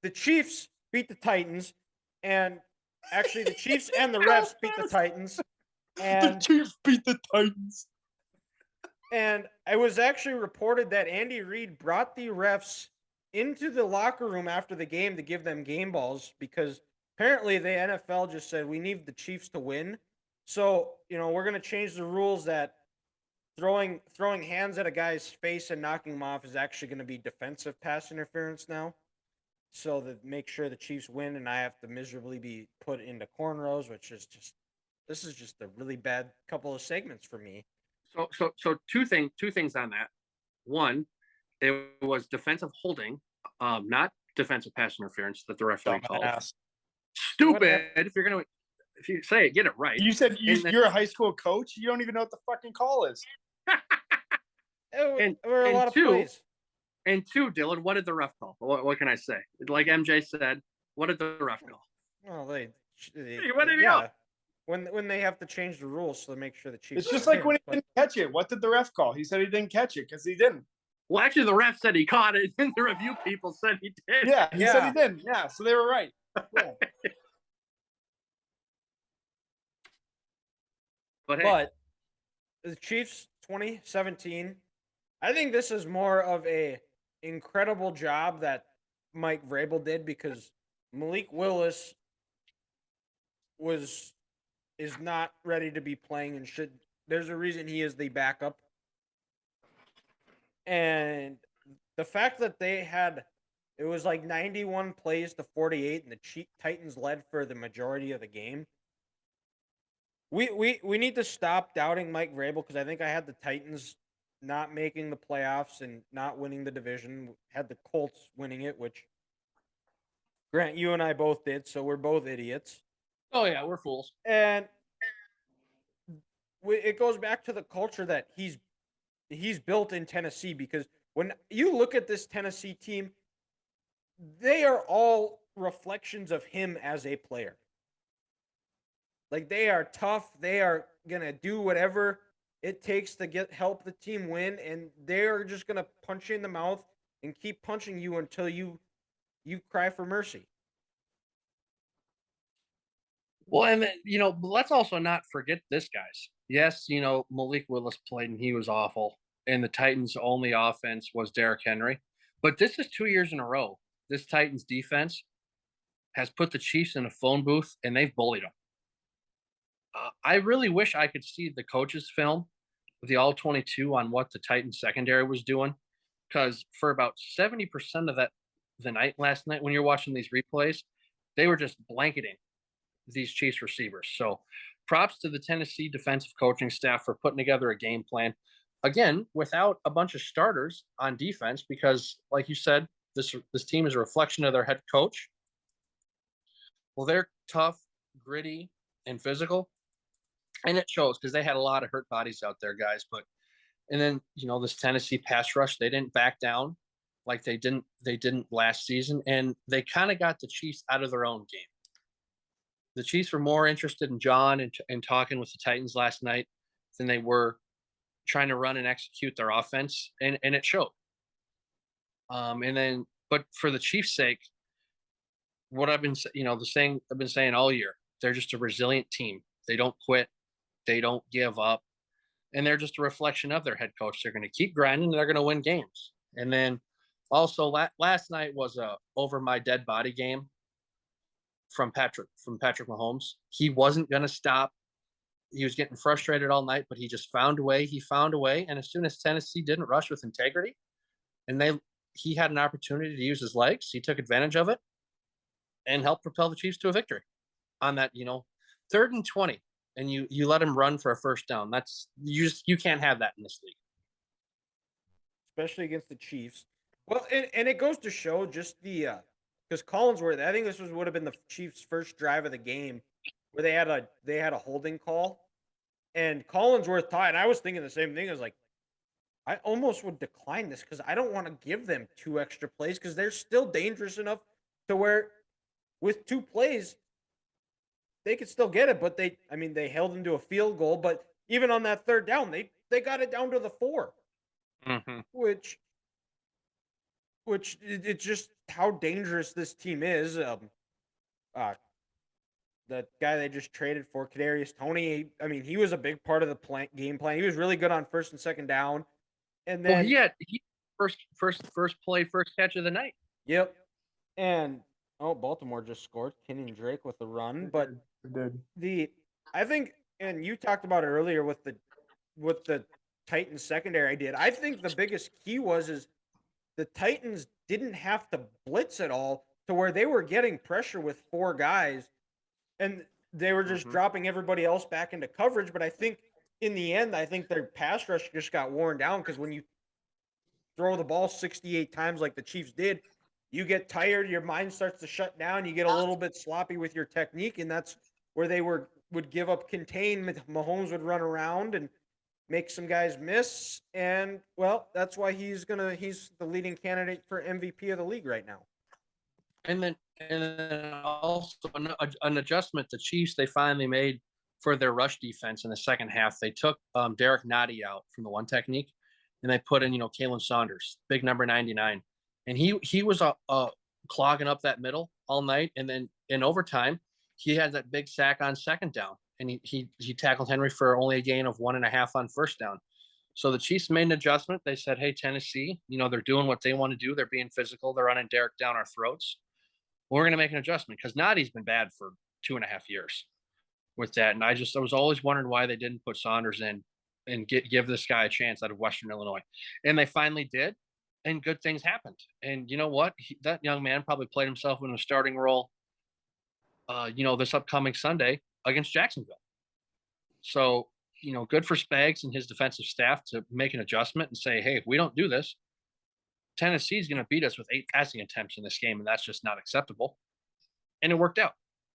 the Chiefs beat the Titans, and actually the Chiefs and the How refs beat the fast Titans, the and Chiefs beat the Titans. it was actually reported that Andy Reid brought the refs into the locker room after the game to give them game balls because apparently the NFL just said we need the Chiefs to win. So, we're going to change the rules that throwing hands at a guy's face and knocking him off is actually going to be defensive pass interference now. So that make sure the Chiefs win and I have to miserably be put into cornrows, which is just this is just a really bad couple of segments for me. So two things on that. One, it was defensive holding, not defensive pass interference that the referee called. Dumbass. Stupid. If you say it, get it right. You said And then- you're a high school coach. You don't even know what the fucking call is. There were a and lot of two, plays. And two, Dylan, what did the ref call? What can I say? Like MJ said, what did the ref call? Well, What did he call? When they have to change the rules to make sure the Chiefs. It's just like when he didn't catch it. What did the ref call? He said he didn't catch it because he didn't. Well, actually, the ref said he caught it, and the review people said he did. Yeah, he said he didn't. Yeah, so they were right. Yeah. But the Chiefs 2017, I think this is more of a incredible job that Mike Vrabel did because Malik Willis is not ready to be playing and should. There's a reason he is the backup, and the fact that it was like 91 plays to 48, and the Titans led for the majority of the game. We need to stop doubting Mike Vrabel because I think I had the Titans not making the playoffs and not winning the division. Had the Colts winning it, which Grant, you and I both did, so we're both idiots. Oh yeah, we're fools. And it goes back to the culture that he's built in Tennessee because when you look at this Tennessee team, they are all reflections of him as a player. Like they are tough, they are gonna do whatever it takes to help the team win, and they're just gonna punch you in the mouth and keep punching you until you cry for mercy. Well, and let's also not forget this, guys. Yes, Malik Willis played and he was awful, and the Titans' only offense was Derrick Henry. But this is 2 years in a row. This Titans defense has put the Chiefs in a phone booth, and they've bullied them. I really wish I could see the coaches' film, the All 22, on what the Titans secondary was doing, because for about 70% of the night last night, when you're watching these replays, they were just blanketing these Chiefs receivers. So props to the Tennessee defensive coaching staff for putting together a game plan. Again, without a bunch of starters on defense, because like you said, this team is a reflection of their head coach. Well, they're tough, gritty, and physical. And it shows because they had a lot of hurt bodies out there, guys. And then, this Tennessee pass rush, they didn't back down like they didn't last season. And they kind of got the Chiefs out of their own game. The Chiefs were more interested in John and talking with the Titans last night than they were trying to run and execute their offense. And it showed. But for the Chiefs' sake, what I've been saying all year, they're just a resilient team. They don't quit. They don't give up. And they're just a reflection of their head coach. They're going to keep grinding. They're going to win games. And then also last night was a over my dead body game from Patrick Mahomes. He wasn't going to stop. He was getting frustrated all night, but he just found a way. He found a way. And as soon as Tennessee didn't rush with integrity and he had an opportunity to use his legs, he took advantage of it and helped propel the Chiefs to a victory on that, 3rd and 20. And you let him run for a first down. That's you can't have that in this league, especially against the Chiefs. Well, and it goes to show just the because Collinsworth, I think this would have been the Chiefs' first drive of the game where they had a holding call, and Collinsworth tied. And I was thinking the same thing. I was like, I almost would decline this because I don't want to give them 2 extra plays because they're still dangerous enough to where with 2 plays they could still get it, but they held them to a field goal. But even on that 3rd down, they got it down to the 4, which which it's just how dangerous this team is. Uh, the guy they just traded for, Kadarius Toney. I mean, he was a big part of the game plan. He was really good on first and second down, and Well, then he first play, first catch of the night. yep, and oh, Baltimore just scored. Kenyon Drake with the run, but It did. I think, and you talked about it earlier with the Titans secondary. I think the biggest key is the Titans didn't have to blitz at all to where they were getting pressure with four guys and they were just dropping everybody else back into coverage. But I think in the end, I think their pass rush just got worn down because when you throw the ball 68 times like the Chiefs did, you get tired, your mind starts to shut down, you get a little bit sloppy with your technique, and that's where they would give up contain. Mahomes would run around and make some guys miss, and well, that's why he's the leading candidate for MVP of the league right now. And then also an adjustment the Chiefs they finally made for their rush defense in the second half. They took Derek Nottie out from the one technique, and they put in Kalen Saunders, big number 99, and he was clogging up that middle all night. And then in overtime, he had that big sack on second down, and he tackled Henry for only a gain of 1.5 on first down. So the Chiefs made an adjustment. They said, "Hey, Tennessee, they're doing what they want to do. They're being physical. They're running Derek down our throats. We're going to make an adjustment," because Nottie's been bad for 2.5 years with that. And I was always wondering why they didn't put Saunders in and give this guy a chance out of Western Illinois. And they finally did, and good things happened. And you know what? That young man probably played himself in a starting role, this upcoming Sunday against Jacksonville. So, good for Spags and his defensive staff to make an adjustment and say, hey, if we don't do this, Tennessee's going to beat us with 8 passing attempts in this game, and that's just not acceptable. And it worked out.